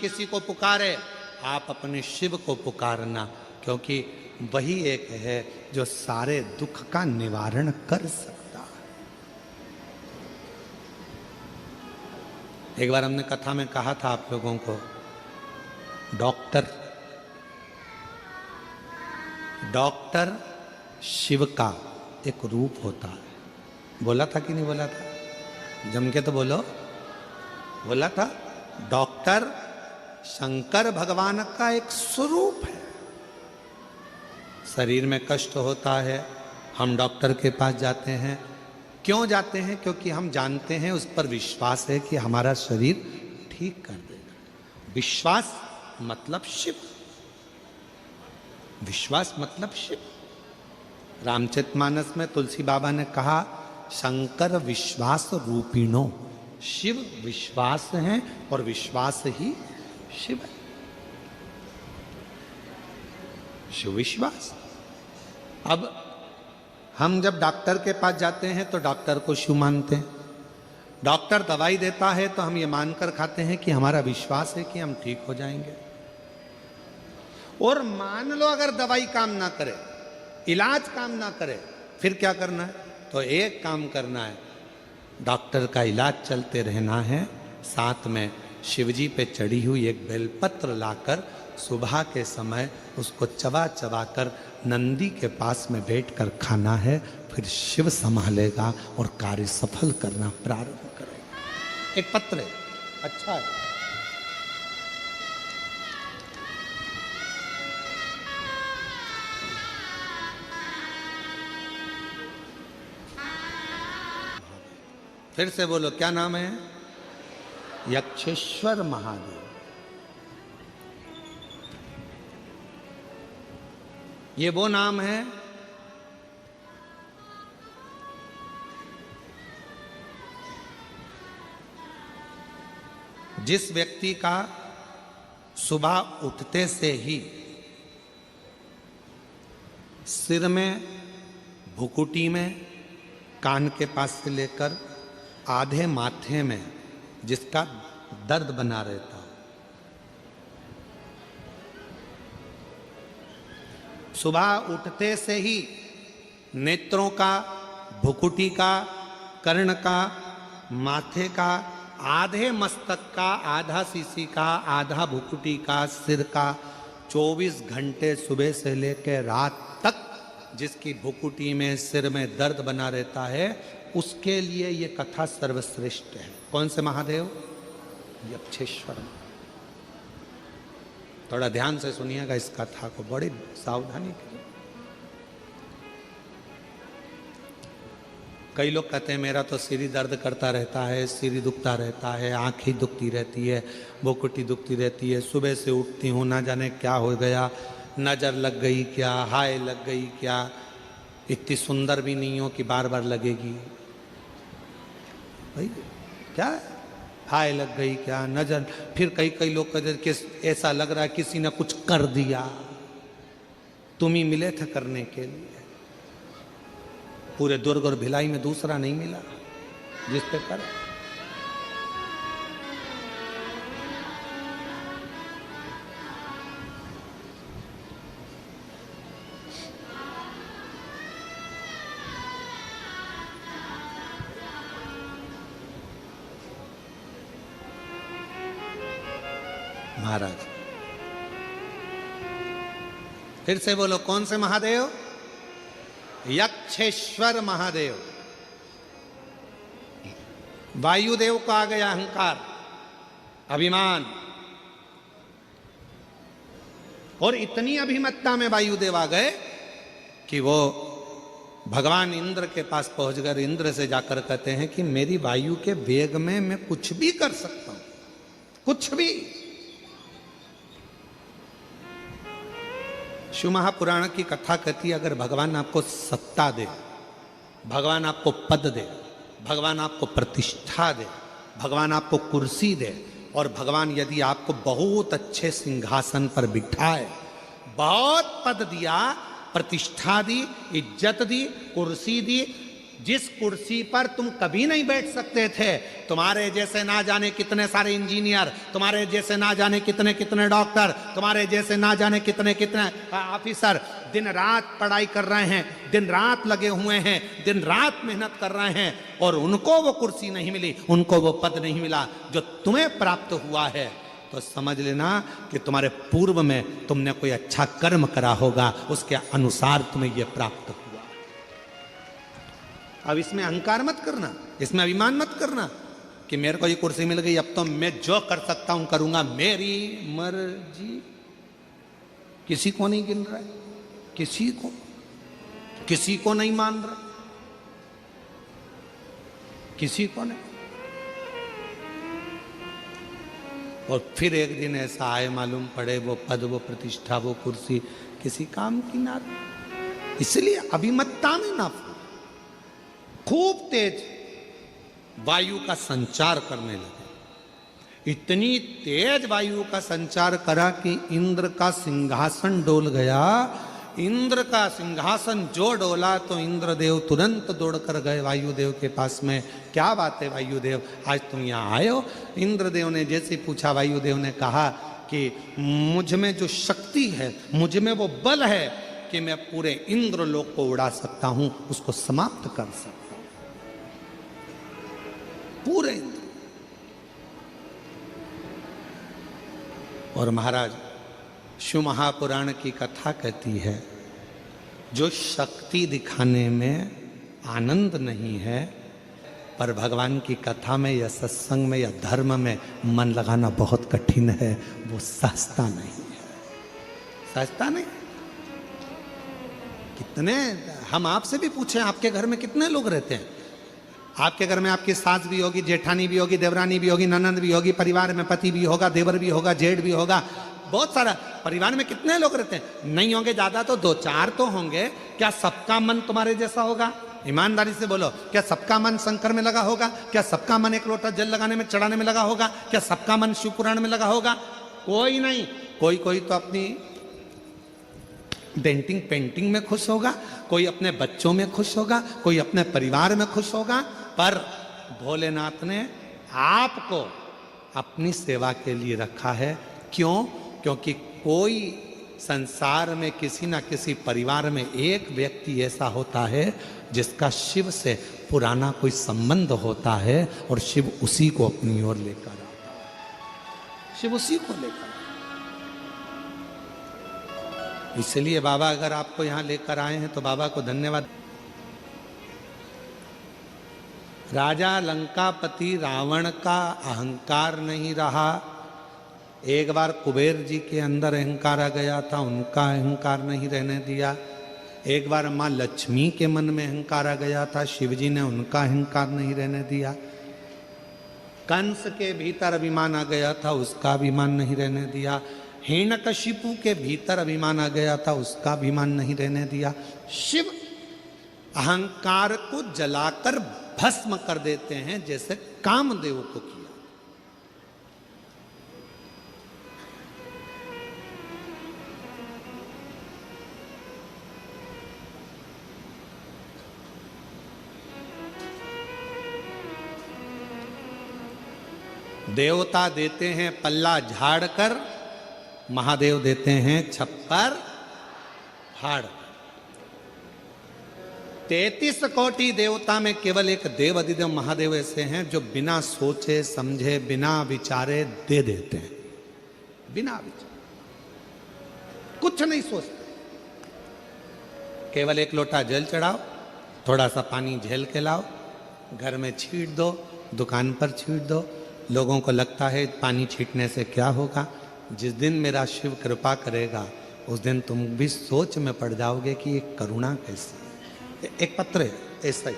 किसी को पुकारे, आप अपने शिव को पुकारना, क्योंकि वही एक है जो सारे दुख का निवारण कर सकता है। एक बार हमने कथा में कहा था आप लोगों को, डॉक्टर शिव का एक रूप होता है। बोला था कि नहीं बोला था? जम के तो बोलो। बोला था, डॉक्टर शंकर भगवान का एक स्वरूप है। शरीर में कष्ट होता है, हम डॉक्टर के पास जाते हैं। क्यों जाते हैं? क्योंकि हम जानते हैं, उस पर विश्वास है कि हमारा शरीर ठीक कर देगा। विश्वास मतलब शिव, विश्वास मतलब शिव। रामचरितमानस में तुलसी बाबा ने कहा, शंकर विश्वास रूपिणो, शिव विश्वास है और विश्वास ही शिव है। शिव विश्वास। अब हम जब डॉक्टर के पास जाते हैं तो डॉक्टर को शिव मानते हैं। डॉक्टर दवाई देता है तो हम ये मानकर खाते हैं कि हमारा विश्वास है कि हम ठीक हो जाएंगे। और मान लो अगर दवाई काम ना करे, इलाज काम ना करे, फिर क्या करना है? तो एक काम करना है, डॉक्टर का इलाज चलते रहना है, साथ में शिवजी पे चढ़ी हुई एक बेलपत्र लाकर सुबह के समय उसको चबा चबा कर नंदी के पास में बैठकर खाना है। फिर शिव संभालेगा और कार्य सफल करना प्रारंभ करेगा। एक पत्र है, अच्छा है। फिर से बोलो, क्या नाम है? यक्षेश्वर महादेव। ये वो नाम है जिस व्यक्ति का सुबह उठते से ही सिर में, भुकुटी में, कान के पास से लेकर आधे माथे में जिसका दर्द बना रहता, सुबह उठते से ही नेत्रों का, भुकुटी का, कर्ण का, माथे का, आधे मस्तक का, आधा सीसी का, आधा भुकुटी का, सिर का, 24 घंटे सुबह से लेकर रात तक जिसकी भुकुटी में, सिर में दर्द बना रहता है, उसके लिए ये कथा सर्वश्रेष्ठ है। कौन से महादेव? यक्षेश्वर। थोड़ा ध्यान से सुनिएगा इस कथा को, बड़ी सावधानी करिए। कई लोग कहते हैं मेरा तो सिर दर्द करता रहता है, सिर दुखता रहता है, आँखें दुखती रहती है, भुकुटी दुखती रहती है, सुबह से उठती हूँ ना जाने क्या हो गया, नज़र लग गई क्या, हाय लग गई क्या, इतनी सुंदर भी नहीं हो कि बार बार लगेगी। भाई क्या है? हाय लग गई क्या, नजर। फिर कई लोग कहते कि ऐसा लग रहा है किसी ने कुछ कर दिया, तुम ही मिले थे करने के लिए। पूरे दुर्ग और भिलाई में दूसरा नहीं मिला जिस पे कर। महाराज फिर से बोलो, कौन से महादेव? यक्षेश्वर महादेव। वायुदेव को आ गया अहंकार, अभिमान, और इतनी अभिमत्ता में वायुदेव आ गए कि वो भगवान इंद्र के पास पहुंच गए। इंद्र से जाकर कहते हैं कि मेरी वायु के वेग में मैं कुछ भी कर सकता हूं, कुछ भी। शिव महापुराण की कथा कहती है, अगर भगवान आपको सत्ता दे, भगवान आपको पद दे, भगवान आपको प्रतिष्ठा दे, भगवान आपको कुर्सी दे, और भगवान यदि आपको बहुत अच्छे सिंहासन पर बिठाए, बहुत पद दिया, प्रतिष्ठा दी, इज्जत दी, कुर्सी दी, जिस कुर्सी पर तुम कभी नहीं बैठ सकते थे, तुम्हारे जैसे ना जाने कितने सारे इंजीनियर, तुम्हारे जैसे ना जाने कितने कितने डॉक्टर, तुम्हारे जैसे ना जाने कितने कितने ऑफिसर दिन रात पढ़ाई कर रहे हैं, दिन रात लगे हुए हैं, दिन रात मेहनत कर रहे हैं, और उनको वो कुर्सी नहीं मिली, उनको वो पद नहीं मिला जो तुम्हें प्राप्त हुआ है। तो समझ लेना कि तुम्हारे पूर्व में तुमने कोई अच्छा कर्म करा होगा, उसके अनुसार तुम्हें यह प्राप्त हुआ। अब इसमें अहंकार मत करना, इसमें अभिमान मत करना कि मेरे को ये कुर्सी मिल गई, अब तो मैं जो कर सकता हूं करूंगा, मेरी मर्जी। किसी को नहीं गिन रहा है, किसी को नहीं मान रहा, किसी को नहीं। और फिर एक दिन ऐसा आए मालूम पड़े वो पद, वो प्रतिष्ठा, वो कुर्सी किसी काम की ना। इसलिए अभिमत्ता में ना खूब तेज वायु का संचार करने लगे। इतनी तेज वायु का संचार करा कि इंद्र का सिंहासन डोल गया। इंद्र का सिंहासन जो डोला तो इंद्रदेव तुरंत दौड़कर गए वायुदेव के पास में। क्या बात है वायुदेव, आज तुम यहाँ आए हो? इंद्रदेव ने जैसे पूछा, वायुदेव ने कहा कि मुझ में जो शक्ति है, मुझ में वो बल है कि मैं पूरे इंद्रलोक को उड़ा सकता हूं, उसको समाप्त कर सकता हूं, पूरे इंद्र। और महाराज शिव महापुराण की कथा कहती है, जो शक्ति दिखाने में आनंद नहीं है, पर भगवान की कथा में या सत्संग में या धर्म में मन लगाना बहुत कठिन है, वो सस्ता नहीं है, सस्ता नहीं। कितने, हम आपसे भी पूछें, आपके घर में कितने लोग रहते हैं? आपके घर में आपकी सास भी होगी, जेठानी भी होगी, देवरानी भी होगी, ननंद भी होगी, परिवार में पति भी होगा, देवर भी होगा, जेठ भी होगा, बहुत सारा। परिवार में कितने लोग रहते हैं? नहीं होंगे ज्यादा तो 2-4 तो होंगे। क्या सबका मन तुम्हारे जैसा होगा? ईमानदारी से बोलो, क्या सबका मन शंकर में लगा होगा? क्या सबका मन एक लोटा जल लगाने में, चढ़ाने में लगा होगा? क्या सबका मन शिव पुराण में लगा होगा? कोई नहीं। कोई तो अपनी डेंटिंग पेंटिंग में खुश होगा, कोई अपने बच्चों में खुश होगा, कोई अपने परिवार में खुश होगा। पर भोलेनाथ ने आपको अपनी सेवा के लिए रखा है। क्यों? क्योंकि कोई संसार में किसी ना किसी परिवार में एक व्यक्ति ऐसा होता है जिसका शिव से पुराना कोई संबंध होता है, और शिव उसी को अपनी ओर लेकर आता है, शिव उसी को लेकर। इसलिए बाबा अगर आपको यहां लेकर आए हैं तो बाबा को धन्यवाद। राजा लंकापति रावण का अहंकार नहीं रहा। एक बार कुबेर जी के अंदर अहंकार आ गया था, उनका अहंकार नहीं रहने दिया। एक बार माँ लक्ष्मी के मन में अहंकार आ गया था, शिव जी ने उनका अहंकार नहीं रहने दिया। कंस के भीतर अभिमान आ गया था, उसका अभिमान नहीं रहने दिया। हिरण्यकशिपु के भीतर अभिमान आ गया था, उसका अभिमान नहीं रहने दिया। शिव अहंकार को जलाकर भस्म कर देते हैं, जैसे कामदेव को किया। देवता देते हैं पल्ला झाड़कर, महादेव देते हैं छप्पर फाड़। 33 कोटि देवता में केवल एक देव अधिदेव महादेव ऐसे हैं जो बिना सोचे समझे, बिना विचारे दे देते हैं, बिना विचारे, कुछ नहीं सोचते। केवल एक लोटा जल चढ़ाओ, थोड़ा सा पानी झेल के लाओ, घर में छीट दो, दुकान पर छीट दो। लोगों को लगता है पानी छीटने से क्या होगा। जिस दिन मेरा शिव कृपा करेगा उस दिन तुम भी सोच में पड़ जाओगे कि ये करुणा कैसी है। एक पत्र है ऐसा ही,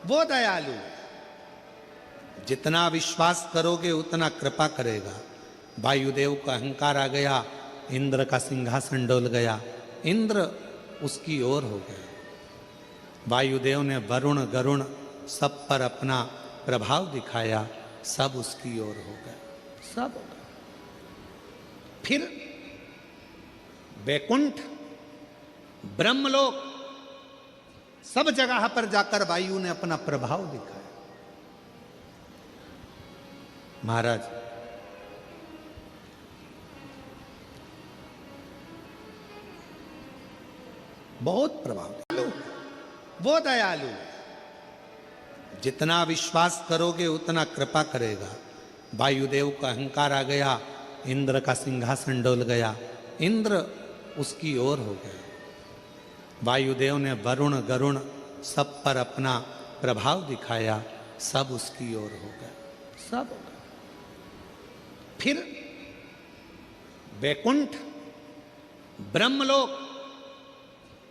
वो दयालु, जितना विश्वास करोगे उतना कृपा करेगा। वायुदेव का अहंकार आ गया, इंद्र का सिंहासन डोल गया, इंद्र उसकी ओर हो गया। वायुदेव ने वरुण गरुण सब पर अपना प्रभाव दिखाया, सब उसकी ओर हो गए, सब हो गए। फिर वैकुंठ, ब्रह्मलोक, सब जगह पर जाकर वायु ने अपना प्रभाव दिखाया। महाराज, बहुत प्रभाव दयालु, वो दयालु, जितना विश्वास करोगे उतना कृपा करेगा। वायुदेव का अहंकार आ गया, इंद्र का सिंहासन डोल गया, इंद्र उसकी ओर हो गया। वायुदेव ने वरुण गरुण सब पर अपना प्रभाव दिखाया, सब उसकी ओर हो गए, सब हो गए। फिर वैकुंठ, ब्रह्मलोक,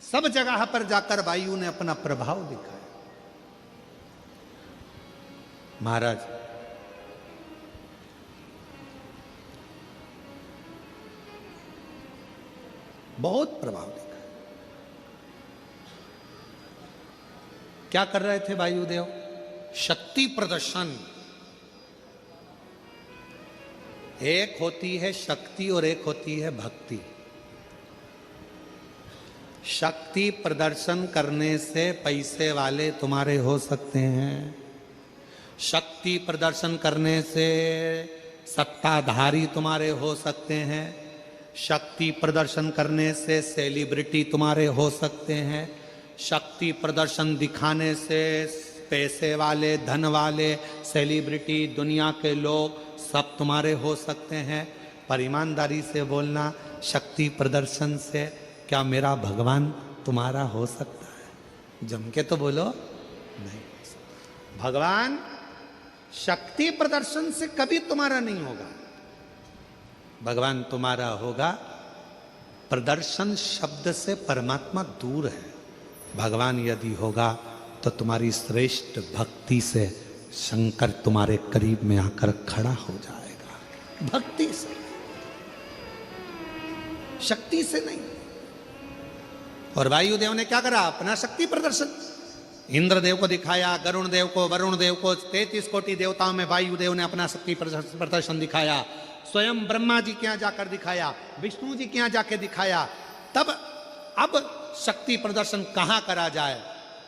सब जगह पर जाकर वायु ने अपना प्रभाव दिखाया। महाराज, बहुत प्रभाव दिखाया। क्या कर रहे थे वायुदेव? शक्ति प्रदर्शन। एक होती है शक्ति और एक होती है भक्ति। शक्ति प्रदर्शन करने से पैसे वाले तुम्हारे हो सकते हैं, शक्ति प्रदर्शन करने से सत्ताधारी तुम्हारे हो सकते हैं, शक्ति प्रदर्शन करने से सेलिब्रिटी तुम्हारे हो सकते हैं, शक्ति प्रदर्शन दिखाने से पैसे वाले, धन वाले, सेलिब्रिटी, दुनिया के लोग सब तुम्हारे हो सकते हैं। पर ईमानदारी से बोलना, शक्ति प्रदर्शन से क्या मेरा भगवान तुम्हारा हो सकता है? जम के तो बोलो, नहीं हो सकता। भगवान शक्ति प्रदर्शन से कभी तुम्हारा नहीं होगा। भगवान तुम्हारा होगा, प्रदर्शन शब्द से परमात्मा दूर है। भगवान यदि होगा तो तुम्हारी श्रेष्ठ भक्ति से शंकर तुम्हारे करीब में आकर खड़ा हो जाएगा। भक्ति से, शक्ति से नहीं। और वायुदेव ने क्या करा? अपना शक्ति प्रदर्शन इंद्रदेव को दिखाया, गरुण देव को, वरुण देव को, 33 कोटि देवताओं में वायुदेव ने अपना शक्ति प्रदर्शन दिखाया। स्वयं ब्रह्मा जी के यहाँ जाकर दिखाया, विष्णु जी के यहाँ जाकर दिखाया। तब अब शक्ति प्रदर्शन कहाँ करा जाए?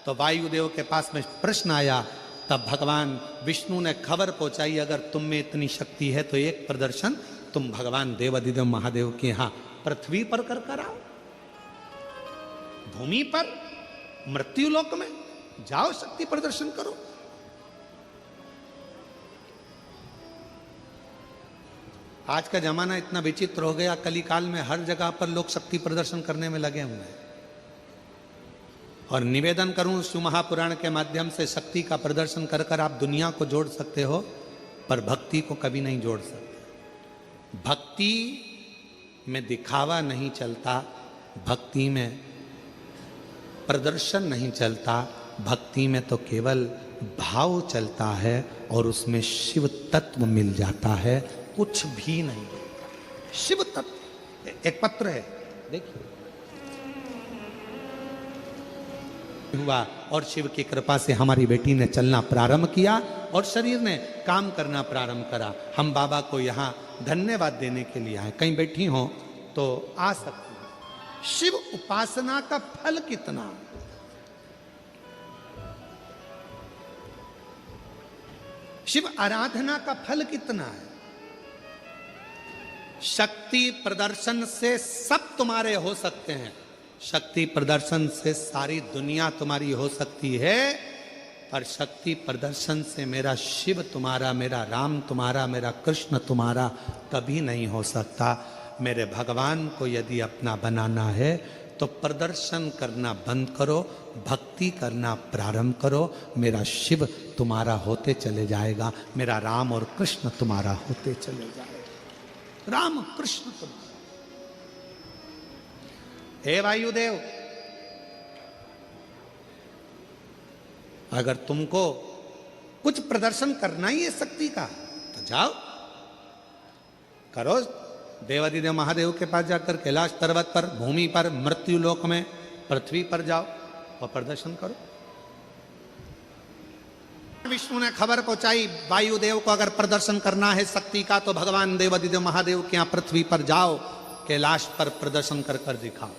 तो वायुदेव के पास में प्रश्न आया। तब भगवान विष्णु ने खबर पहुंचाई, अगर तुम में इतनी शक्ति है तो एक प्रदर्शन तुम भगवान देवाधिदेव महादेव के यहाँ पृथ्वी पर कर कराओ, भूमि पर, मृत्युलोक में जाओ, शक्ति प्रदर्शन करो। आज का जमाना इतना विचित्र हो गया, कलिकाल में हर जगह पर लोग शक्ति प्रदर्शन करने में लगे हुए हैं। और निवेदन करूं शिव महापुराण के माध्यम से, शक्ति का प्रदर्शन कर कर आप दुनिया को जोड़ सकते हो, पर भक्ति को कभी नहीं जोड़ सकते। भक्ति में दिखावा नहीं चलता, भक्ति में प्रदर्शन नहीं चलता, भक्ति में तो केवल भाव चलता है और उसमें शिव तत्व मिल जाता है, कुछ भी नहीं। शिव तत्व। एक पत्र है, देखिए, हुआ और शिव की कृपा से हमारी बेटी ने चलना प्रारंभ किया और शरीर ने काम करना प्रारंभ करा। हम बाबा को यहाँ धन्यवाद देने के लिए आए। कहीं बैठी हो तो आ सकती हैं। शिव उपासना का फल कितना, शिव आराधना का फल कितना है। शक्ति प्रदर्शन से सब तुम्हारे हो सकते हैं, शक्ति प्रदर्शन से सारी दुनिया तुम्हारी हो सकती है, पर शक्ति प्रदर्शन से मेरा शिव तुम्हारा, मेरा राम तुम्हारा, मेरा कृष्ण तुम्हारा कभी नहीं हो सकता। मेरे भगवान को यदि अपना बनाना है तो प्रदर्शन करना बंद करो, भक्ति करना प्रारंभ करो। मेरा शिव तुम्हारा होते चले जाएगा, मेरा राम और कृष्ण तुम्हारा होते चले जाएगा। राम कृष्ण तुम्हारा। हे वायुदेव, अगर तुमको कुछ प्रदर्शन करना ही है शक्ति का तो जाओ करो। देवाधिदेव महादेव के पास जाकर कैलाश पर्वत पर, भूमि पर, मृत्यु लोक में, पृथ्वी पर जाओ और प्रदर्शन करो। विष्णु ने खबर पहुंचाई वायुदेव को, अगर प्रदर्शन करना है शक्ति का तो भगवान देवाधिदेव महादेव के यहाँ पृथ्वी पर जाओ। कैलाश पर प्रदर्शन कर कर दिखाओ।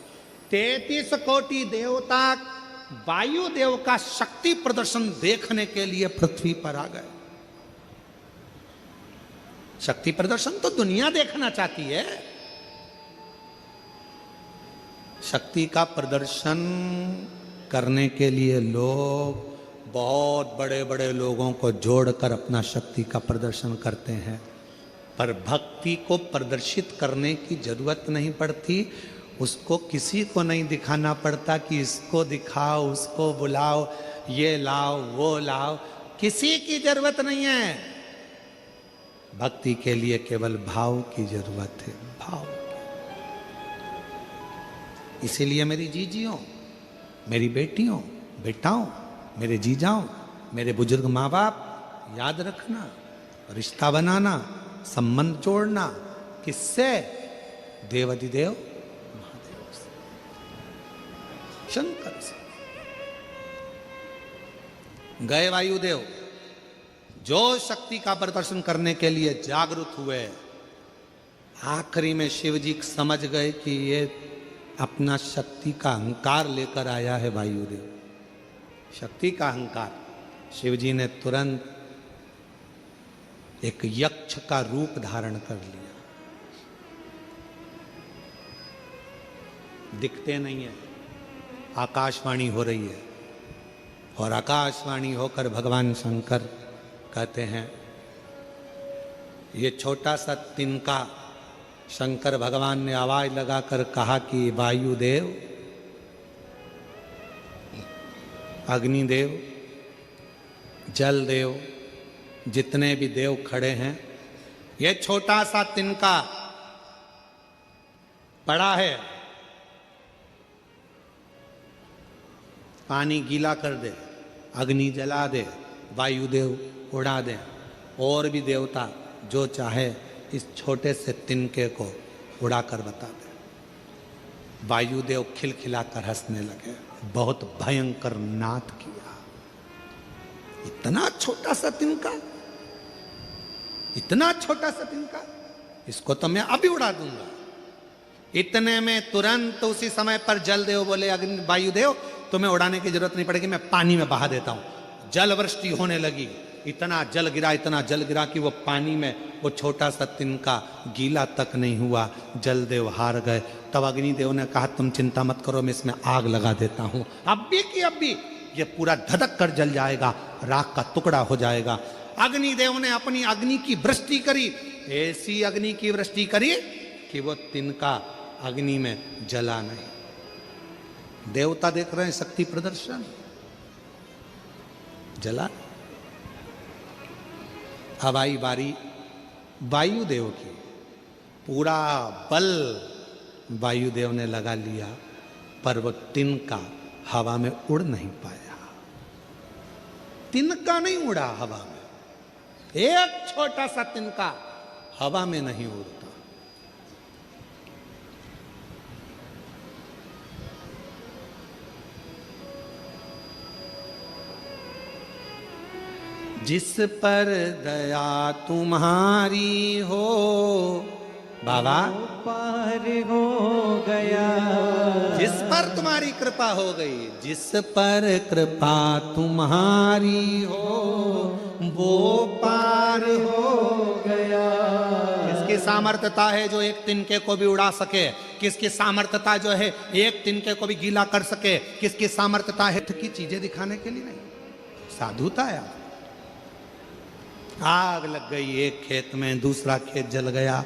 33 कोटि देवता वायुदेव का शक्ति प्रदर्शन देखने के लिए पृथ्वी पर आ गए। शक्ति प्रदर्शन तो दुनिया देखना चाहती है। शक्ति का प्रदर्शन करने के लिए लोग बहुत बड़े बड़े लोगों को जोड़कर अपना शक्ति का प्रदर्शन करते हैं, पर भक्ति को प्रदर्शित करने की जरूरत नहीं पड़ती। उसको किसी को नहीं दिखाना पड़ता कि इसको दिखाओ, उसको बुलाओ, ये लाओ, वो लाओ, किसी की जरूरत नहीं है। भक्ति के लिए केवल भाव की जरूरत है, भाव। इसीलिए मेरी जीजियों, मेरी बेटियों, बेटाओं, मेरे जीजाओं, मेरे बुजुर्ग माँ बाप, याद रखना, रिश्ता बनाना, संबंध जोड़ना किससे? देवाधिदेव महादेव से, शंकर से। गए वायुदेव, जो शक्ति का प्रदर्शन करने के लिए जागरूक हुए, आखिरी में शिव जी समझ गए कि ये अपना शक्ति का अहंकार लेकर आया है वायुदेव, शक्ति का अहंकार। शिव जी ने तुरंत एक यक्ष का रूप धारण कर लिया। दिखते नहीं है, आकाशवाणी हो रही है, और आकाशवाणी होकर भगवान शंकर कहते हैं, ये छोटा सा तिनका, शंकर भगवान ने आवाज लगाकर कहा कि वायुदेव, अग्निदेव, जलदेव, जितने भी देव खड़े हैं, ये छोटा सा तिनका पड़ा है, पानी गीला कर दे, अग्नि जला दे, वायुदेव उड़ा दे, और भी देवता जो चाहे इस छोटे से तिनके को उड़ाकर बता दे। वायुदेव खिलखिलाकर हंसने लगे, बहुत भयंकर नाद किया। इतना छोटा सा तिनका, इतना छोटा सा तिनका, इसको तो मैं अभी उड़ा दूंगा। इतने में तुरंत उसी समय पर जलदेव बोले, अग्नि वायुदेव तुम्हें उड़ाने की जरूरत नहीं पड़ेगी, मैं पानी में बहा देता हूं। जल वृष्टि होने लगी, इतना जल गिरा, इतना जल गिरा कि वो पानी में वो छोटा सा तिनका गीला तक नहीं हुआ। जलदेव हार गए। तब अग्निदेव ने कहा, तुम चिंता मत करो, मैं इसमें आग लगा देता हूं, अब भी की अब भी ये पूरा धधक कर जल जाएगा, राख का टुकड़ा हो जाएगा। अग्निदेव ने अपनी अग्नि की वृष्टि करी, ऐसी अग्नि की वृष्टि करी कि वो तिनका अग्नि में जला नहीं। देवता देख रहे हैं शक्ति प्रदर्शन, जला। अब आई बारी वायुदेव की, पूरा बल वायुदेव ने लगा लिया, पर वो तिनका हवा में उड़ नहीं पाया। तिनका नहीं उड़ा हवा में, एक छोटा सा तिनका हवा में नहीं उड़ता। जिस पर दया तुम्हारी हो बाबा पार हो गया, जिस पर तुम्हारी कृपा हो गई, जिस पर कृपा तुम्हारी हो वो पार हो गया। किसकी सामर्थ्यता है जो एक तिनके को भी उड़ा सके? किसकी सामर्थ्यता जो है एक तिनके को भी गीला कर सके? किसकी सामर्थ्यता है की चीजें दिखाने के लिए नहीं, साधुता है। आग लग गई एक खेत में, दूसरा खेत जल गया,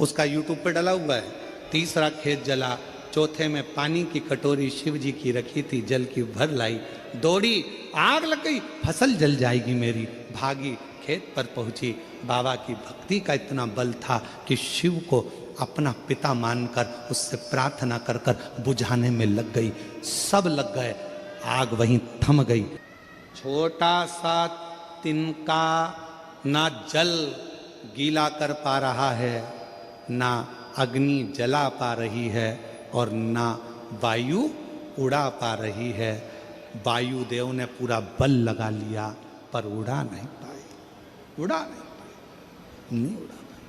उसका यूट्यूब पे डला हुआ है। तीसरा खेत जला, चौथे में पानी की कटोरी शिव जी की रखी थी, जल की भर लाई, दौड़ी, आग लग गई, फसल जल जाएगी मेरी, भागी, खेत पर पहुंची। बाबा की भक्ति का इतना बल था कि शिव को अपना पिता मानकर उससे प्रार्थना कर कर बुझाने में लग गई। सब लग गए, आग वहीं थम गई। छोटा सा तिनका ना जल गीला कर पा रहा है, ना अग्नि जला पा रही है, और ना वायु उड़ा पा रही है। वायुदेव ने पूरा बल लगा लिया पर उड़ा नहीं पाई, उड़ा नहीं पाई, नहीं उड़ा पाई।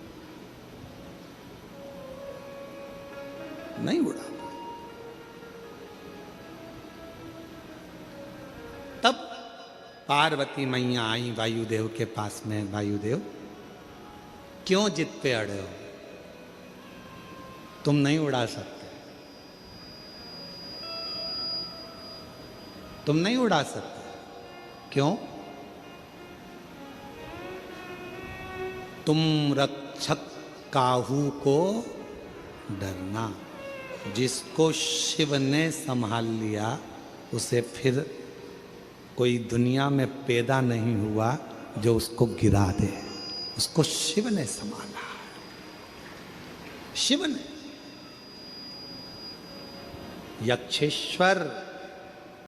नहीं उड़ा पाए। तब पार्वती मैया आई वायुदेव के पास में, वायुदेव क्यों जिद पे अड़े हो, तुम नहीं उड़ा सकते, तुम नहीं उड़ा सकते। क्यों? तुम रक्षक काहू को डरना, जिसको शिव ने संभाल लिया उसे फिर कोई दुनिया में पैदा नहीं हुआ जो उसको गिरा दे। उसको शिव ने संभाला, शिव ने। यक्षेश्वर